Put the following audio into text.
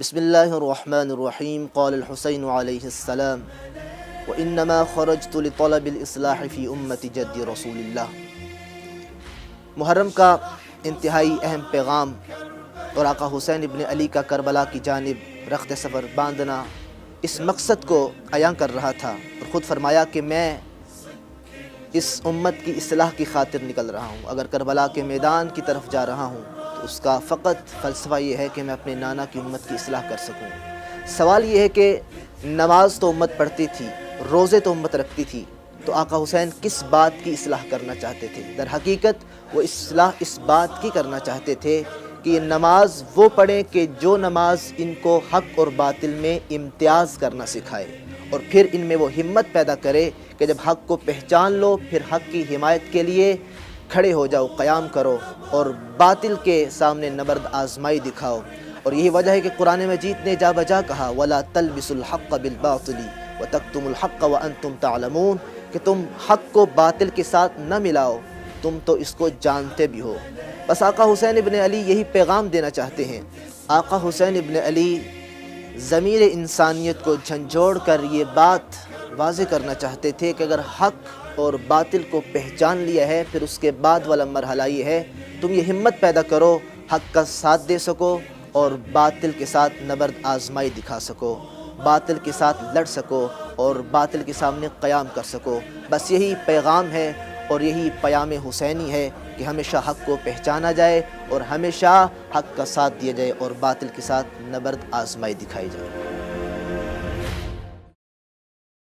بسم اللہ الرحمن الرحیم قال الحسین علیہ السلام وإنما خرجت لطلب الإصلاح فی امت جد رسول اللہ۔ محرم کا انتہائی اہم پیغام اور آقا حسین ابن علی کا کربلا کی جانب رخت سفر باندھنا اس مقصد کو عیاں کر رہا تھا، اور خود فرمایا کہ میں اس امت کی اصلاح کی خاطر نکل رہا ہوں۔ اگر کربلا کے میدان کی طرف جا رہا ہوں تو اس کا فقط فلسفہ یہ ہے کہ میں اپنے نانا کی امت کی اصلاح کر سکوں۔ سوال یہ ہے کہ نماز تو امت پڑھتی تھی، روزے تو امت رکھتی تھی، تو آقا حسین کس بات کی اصلاح کرنا چاہتے تھے؟ در حقیقت وہ اصلاح اس بات کی کرنا چاہتے تھے کہ یہ نماز وہ پڑھیں کہ جو نماز ان کو حق اور باطل میں امتیاز کرنا سکھائے، اور پھر ان میں وہ ہمت پیدا کرے کہ جب حق کو پہچان لو پھر حق کی حمایت کے لیے کھڑے ہو جاؤ، قیام کرو اور باطل کے سامنے نبرد آزمائی دکھاؤ۔ اور یہی وجہ ہے کہ قرآن مجید نے جا بجا کہا وَلَا تَلْبِسُوا الْحَقَّ بِالْبَاطِلِ وَتَكْتُمُوا الْحَقَّ وَأَنْتُمْ تَعْلَمُونَ، کہ تم حق کو باطل کے ساتھ نہ ملاؤ، تم تو اس کو جانتے بھی ہو۔ بس آقا حسین ابن علی یہی پیغام دینا چاہتے ہیں۔ آقا حسین ابن علی ضمیر انسانیت کو جھنجھوڑ کر یہ بات واضح کرنا چاہتے تھے کہ اگر حق اور باطل کو پہچان لیا ہے پھر اس کے بعد والا مرحلہ یہ ہے تم یہ ہمت پیدا کرو حق کا ساتھ دے سکو اور باطل کے ساتھ نبرد آزمائی دکھا سکو، باطل کے ساتھ لڑ سکو اور باطل کے سامنے قیام کر سکو۔ بس یہی پیغام ہے اور یہی پیام حسینی ہے کہ ہمیشہ حق کو پہچانا جائے اور ہمیشہ حق کا ساتھ دیا جائے اور باطل کے ساتھ نبرد آزمائی دکھائی جائے۔